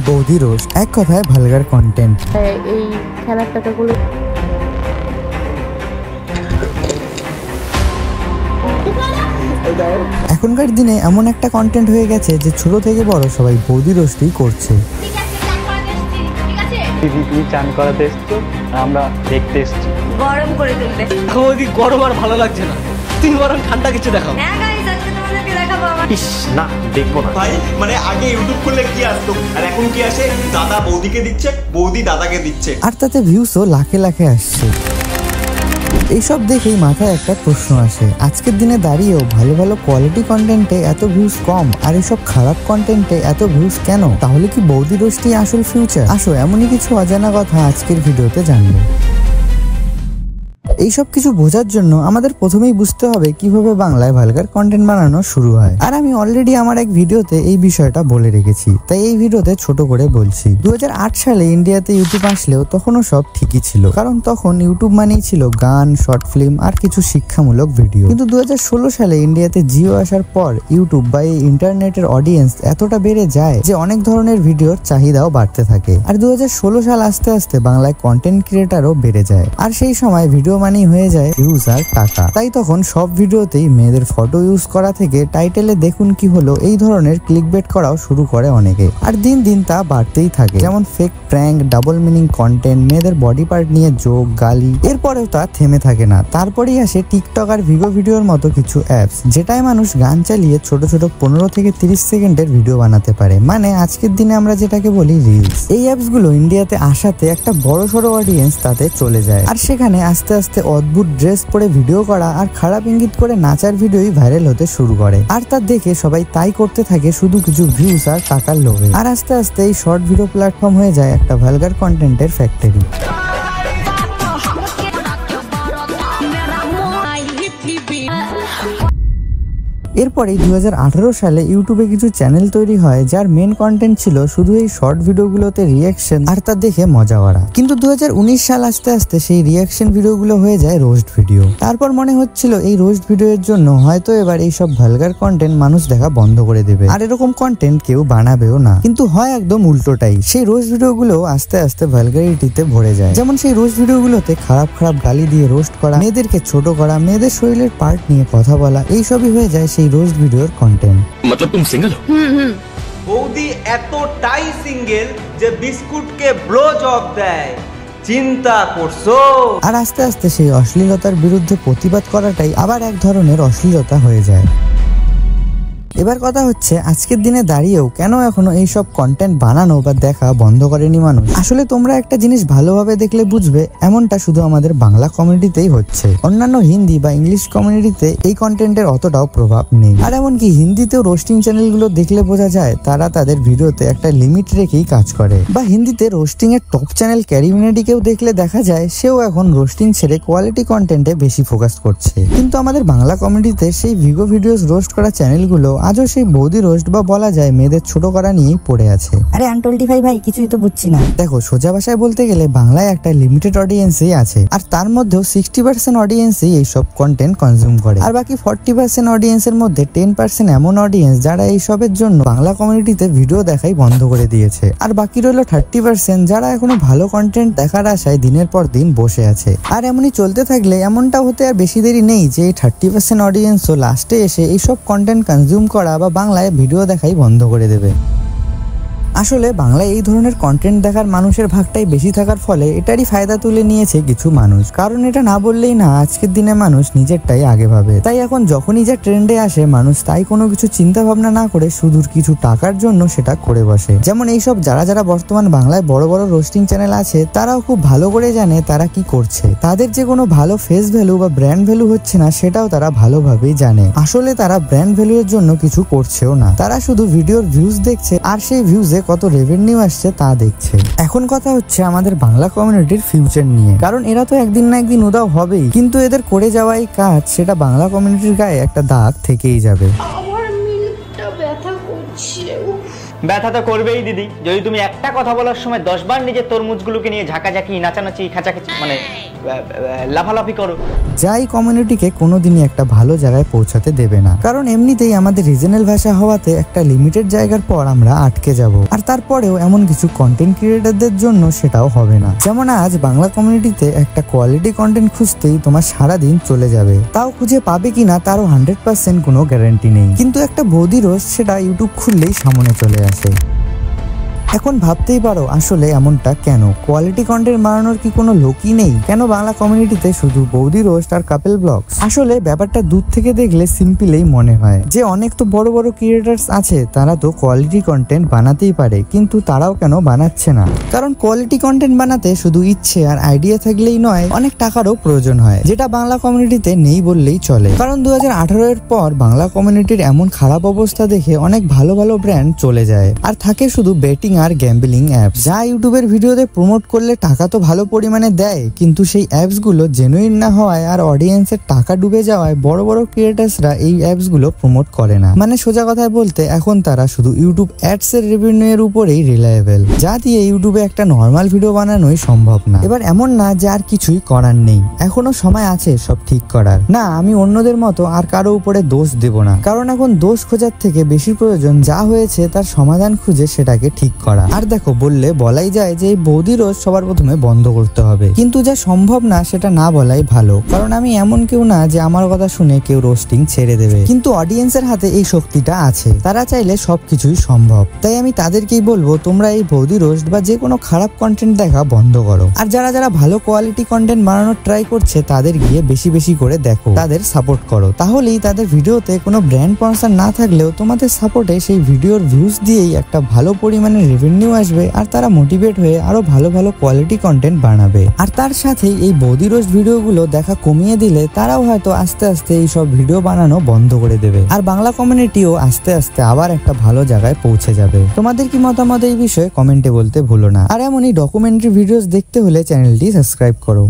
বৌদি রোস্ট, এক কথায় ভালগার কন্টেন্ট। এই খেলার টাকাগুলো এখনকার দিনে এমন একটা কন্টেন্ট হয়ে গেছে যে ছোট থেকে বড় সবাই বৌদি রোস্টই করছে। চান করাতে এসছো, আমরা দেখতে এসছি। গরম করে তুলতে বৌদি গরম আর ভালো লাগছে না, তুমি বরং ঠান্ডা কিছু দেখাও। হ্যাঁ গাইস, আজকে তোমাদেরকে দেখাবো আমার ইস না, দেখবো না ভাই। মানে আগে ইউটিউব খুললে কি আসতো, আর এখন কি আসে? দাদা বৌদিকে দিচ্ছে, বৌদি দাদাকে দিচ্ছে, আর তাতে ভিউসও লাখে লাখে আসছে। এইসব দেখেই মাথায় একটা প্রশ্ন আসে, আজকের দিনে দাঁড়িয়েও ভালো ভালো কোয়ালিটি কন্টেন্টে এত ভিউজ কম, আর এসব খারাপ কন্টেন্টে এত ভিউজ কেন? তাহলে কি বৌদি রোস্টই আসল ফিউচার? আসো এমনই কিছু অজানা কথা আজকের ভিডিওতে জানবো। এইসব কিছু বোঝার জন্য আমাদের প্রথমেই বুঝতে হবে কিভাবে বাংলায় ভালগার কন্টেন্ট বানানো শুরু হয়। আর আমি অলরেডি আমার এক ভিডিওতে এই বিষয়টা বলে রেখেছি, তাই এই ভিডিওতে ছোট করে বলছি। 2008 সালে ইন্ডিয়াতে ইউটিউব আসলেও তখনও সব ঠিকই ছিল, কারণ তখন ইউটিউব মানেই ছিল গান, শর্ট ফিল্ম আর কিছু শিক্ষামূলক ভিডিও। কিন্তু 2016 সালে ইন্ডিয়াতে জিও আসার পর ইউটিউব বা এই ইন্টারনেটের অডিয়েন্স এতটা বেড়ে যায় যে অনেক ধরনের ভিডিওর চাহিদাও বাড়তে থাকে। আর 2016 সাল আস্তে আস্তে বাংলায় কন্টেন্ট ক্রিয়েটারও বেড়ে যায়, আর সেই সময় ভিডিও মানেই হয়ে যায় ভিউজ আর টাকা। তাই তখন সব ভিডিওতেই মেয়েদের ফটো ইউজ করা থেকে টাইটেলে দেখুন কি হলো এই ধরনের ক্লিকবেট করাও শুরু করে অনেকে। আর দিন দিন তা বাড়তেই থাকে, যেমন fake prank, double meaning content, মেয়েদের বডি পার্ট নিয়ে জোক, গালি। এরপরেও তা থেমে থাকে না, তারপরেই আসে টিকটক আর ভিগো ভিডিওর মতো কিছু অ্যাপস, যেটায় মানুষ গান চালিয়ে ছোট ছোট 15 থেকে 30 সেকেন্ডের ভিডিও বানাতে পারে, মানে আজকের দিনে আমরা যেটাকে বলি রিলস। এই অ্যাপস গুলো ইন্ডিয়াতে আসাতে একটা বড় সড়ো অডিয়েন্স তাতে চলে যায়, আর সেখানে আস্তে আস্তে অদ্ভুত ড্রেস পরে ভিডিও করা আর খারাপ ইঙ্গিত করে নাচার ভিডিওই ভাইরাল হতে শুরু করে। আর তা দেখে সবাই তাই করতে থাকে শুধু কিছু ভিউজ আর টাকার লোভে। আর আস্তে আস্তে এই শর্ট ভিডিও প্ল্যাটফর্ম হয়ে যায় একটা ভালগার কন্টেন্টের ফ্যাক্টরি। এরপরে 2018 সালে ইউটিউবে কিছু চ্যানেল তৈরি হয় যার মেন কন্টেন্ট ছিল শুধু এই শর্ট ভিডিওগুলোতে রিয়াকশন আর তা দেখে মজা করা। কিন্তু 2019 সাল আস্তে আস্তে সেই রিয়াকশন ভিডিওগুলো হয়ে যায় রোস্ট ভিডিও। তারপর মনে হচ্ছিল এই রোস্ট ভিডিওর জন্য হয়তো এবার এই সব ভালগার কন্টেন্ট মানুষ দেখা বন্ধ করে দেবে, আর এরকম কন্টেন্ট কেউ বানাবেও না। কিন্তু হয় একদম উল্টোটাই, সেই রোস্ট ভিডিওগুলো আস্তে আস্তে ভালগারিটিতে ভরে যায়। যেমন সেই রোস্ট ভিডিওগুলোতে খারাপ খারাপ গালি দিয়ে রোস্ট করা, মেয়েদেরকে ছোট করা, মেয়েদের শরীরের পার্ট নিয়ে কথা বলা, এইসবই হয়ে যায় সেই রোস্ট ভিডিওর কন্টেন্ট। मतलब तुम सिंगल हो? বৌদি এতটাই সিঙ্গেল যে বিস্কুটকে ব্লো জব দেয়, চিন্তা করছো? আর আস্তে আস্তে সেই অশ্লীলতার বিরুদ্ধে প্রতিবাদ করাটাই আবার এক ধরনের অশ্লীলতা হয়ে যায়। এবার কথা হচ্ছে আজকের দিনে দাঁড়িয়েও কেন এখনো এইসব কন্টেন্ট বানানো বা দেখা বন্ধ করেনি মানুষ? আসলে তোমরা একটা জিনিস ভালোভাবে দেখলে বুঝবে, এমনটা শুধু আমাদের বাংলা কমিউনিটিতেই হচ্ছে। অন্যান্য হিন্দি বা ইংলিশ কমিউনিটিতে এই কন্টেন্টের অতটাও প্রভাব নেই। আর এমনকি হিন্দিতেও রোস্টিং চ্যানেলগুলো দেখলে বোঝা যায় তারা তাদের ভিডিওতে একটা লিমিট রেখেই কাজ করে। বা হিন্দিতে রোস্টিং এর টপ চ্যানেল ক্যারিমিনেটিকেও দেখলে দেখা যায় সেও এখন রোস্টিং ছেড়ে কোয়ালিটি কন্টেন্টে বেশি ফোকাস করছে। কিন্তু আমাদের বাংলা কমিউনিটিতে সেই ভিগো ভিডিওস রোস্ট করা চ্যানেলগুলো আজও সেই বৌদি রোস্ট বা বলা যায় মেয়েদের ছোট করা নিয়েই পড়ে আছে। আরে আনটোল্টি ভাই কিছুই তো বুঝছি না। দেখো, সোজা ভাষায় বলতে গেলে বাংলায় একটা লিমিটেড অডিয়েন্সই আছে, আর তার মধ্যেও 60% অডিয়েন্সই এইসব কন্টেন্ট কনজিউম করে, আর বাকি 40% অডিয়েন্সের মধ্যে 10% এমন অডিয়েন্স যারা এইসবের জন্য বাংলা কমিউনিটিতে ভিডিও দেখাই বন্ধ করে দিয়েছে, আর বাকি রইল 30% যারা এখনো ভালো কন্টেন্ট দেখার আশায় দিনের পর দিন বসে আছে। আর এমনই চলতে থাকলে এমনটা হতে আর বেশি দেরি নেই যে এই 30% অডিয়েন্সও লাস্টে এসে এইসব কন্টেন্ট কনজিউম করা বা বাংলায় ভিডিও দেখাই বন্ধ করে দেবে। আসলে বাংলায় এই ধরনের কন্টেন্ট দেখার মানুষের ভাগটাই বেশি থাকার ফলে এটারই ফায়দা তুলে নিয়েছে কিছু মানুষ, কারণ এটা না বললেই না আজকের দিনে মানুষ নিজেরটাই আগে ভাবে। তাই এখন যখনই যা ট্রেন্ডে আসে মানুষ তাই কোনো কিছু চিন্তা ভাবনা না করে শুধু কিছু টাকার জন্য সেটা করে বসে। যেমন এইসব যারা যারা বর্তমান বাংলায় বড় বড় রোস্টিং চ্যানেল আছে তারাও খুব ভালো করে জানে তারা কি করছে। তাদের যে কোনো ভালো ফেস ভ্যালু বা ব্র্যান্ড ভ্যালু হচ্ছে না সেটাও তারা ভালোভাবেই জানে। আসলে তারা ব্র্যান্ড ভ্যালু এর জন্য কিছু করছেও না, তারা শুধু ভিডিওর ভিউজ দেখছে আর সেই ভিউজে কত রেভিনিউ আসছে তা দেখছে। এখন কথা হচ্ছে আমাদের বাংলা কমিউনিটির ফিউচার নিয়ে, কারণ এরা তো একদিন না একদিন উধাও হবেই, কিন্তু এদের করে যাওয়া এই কাজ সেটা বাংলা কমিউনিটির গায়ে একটা দাগ থেকেই যাবে। আমার মিলটা ব্যথা করছে। ব্যথা তো করবেই দিদি, যদি তুমি একটা কথা বলার সময় 10 বার নিজের তরমুজগুলোকে নিয়ে ঝাঁকাঝাঁকি, নাচানাচি, খাঁচাখাচি মানে লাফালাফি করো। যাই কমিউনিটিকে কোনোদিনই একটা ভালো জায়গায় পৌঁছাতে দেবে না, কারণ এমনিতেই আমাদের রিজনাল ভাষা হওয়াতে একটা লিমিটেড জায়গার পর আমরা আটকে যাব, আর তারপরেও এমন কিছু কন্টেন্ট ক্রিয়েটরদের জন্য সেটাও হবে না। যেমন আজ বাংলা কমিউনিটিতে একটা কোয়ালিটি কন্টেন্ট খুঁজতেই তোমার সারাদিন চলে যাবে, তাও খুঁজে পাবে কিনা তারও 100% কোনো গ্যারান্টি নেই, কিন্তু একটা বৌদি রোস্ট সেটা ইউটিউব খুললেই সামনে চলে আসে। এখন ভাবতেই পারো আসলে এমনটা কেন, কোয়ালিটি কন্টেন্ট বানানোর কি কোনো লোকই নেই? কেন বাংলা কমিউনিটিতে শুধু বৌদি রোস্ট আর কাপল ব্লগস? আসলে ব্যাপারটা দূর থেকে দেখলে সিম্পলেই মনে হয় যে অনেক তো বড় বড় ক্রিয়েটার্স আছে, তারা তো কোয়ালিটি কন্টেন্ট বানাতেই পারে, কিন্তু তারাও কেন বানাচ্ছে না? কারণ কোয়ালিটি কন্টেন্ট বানাতে শুধু ইচ্ছে আর আইডিয়া থাকলেই নয়, অনেক টাকারও প্রয়োজন হয়, যেটা বাংলা কমিউনিটিতে নেই বললেই চলে। কারণ 2018 এর পর বাংলা কমিউনিটির এমন খারাপ অবস্থা দেখে অনেক ভালো ভালো ব্র্যান্ড চলে যায়, আর থাকে শুধু বেটিং আর গ্যাম্বলিং অ্যাপস, যা ইউটিউবের ভিডিওতে প্রমোট করলে টাকা তো ভালো পরিমাণে দেয়, কিন্তু সেই অ্যাপস গুলো জেনুইন না হওয়ায় আর অডিয়েন্সের টাকা ডুবে যাওয়ায় বড় বড় ক্রিয়েটার্সরা এই অ্যাপস গুলো প্রমোট করে না। মানে সোজা কথায় বলতে এখন তারা শুধু ইউটিউব অ্যাডস এর রেভিনিউ এর উপরেই রিলায়েবল, যা দিয়ে ইউটিউবে একটা নর্মাল ভিডিও বানানোই সম্ভব না। এবার এমন না যে আর কিছুই করার নেই, এখনো সময় আছে সব ঠিক করার। না, আমি অন্যদের মতো আর কারো উপরে দোষ দেব না, কারণ এখন দোষ খোঁজার থেকে বেশি প্রয়োজন যা হয়েছে তার সমাধান খুঁজে সেটাকে ঠিক করা। আর দেখো, বললে বলাই যায় যে এই বৌদি রোজ সবার প্রথমে বন্ধ করতে হবে, কিন্তু যা সম্ভব না সেটা না বলাই ভালো, কারণ আমি এমন কেউ না যে আমার কথা শুনে কেউ রোস্টিং ছেড়ে দেবে, কিন্তু অডিয়েন্সের হাতে এই শক্তিটা আছে, তারা চাইলে সবকিছুই সম্ভব। তাই আমি তাদেরকেই বলবো, তোমরা এই বৌদি রোস্ট বা যে কোনো খারাপ কন্টেন্ট দেখা বন্ধ করো, আর যারা যারা ভালো কোয়ালিটি কন্টেন্ট বানানোর ট্রাই করছে তাদের গিয়ে বেশি বেশি করে দেখো, তাদের সাপোর্ট করো, তাহলেই তাদের ভিডিওতে কোনো ব্র্যান্ড স্পন্সর না থাকলেও তোমাদের সাপোর্টে সেই ভিডিওর ভিউজ দিয়েই একটা ভালো পরিমাণে রেভিনিউ আসবে, আর তারা মোটিভেট হয়ে আরো ভালো ভালো কোয়ালিটি কন্টেন্ট বানাবে। আর তার সাথেই এই বৌদি রোস্ট ভিডিওগুলো দেখা কমিয়ে দিলে তারাও হয়তো আস্তে আস্তে এই সব ভিডিও বানানো বন্ধ করে দেবে, আর বাংলা কমিউনিটিও আস্তে আস্তে আবার একটা ভালো জায়গায় পৌঁছে যাবে। তোমাদের কি মতামত এই বিষয়ে কমেন্টে বলতে ভুলো না, আর এমনই ডকুমেন্টারি ভিডিওস দেখতে হলে চ্যানেলটি সাবস্ক্রাইব করো।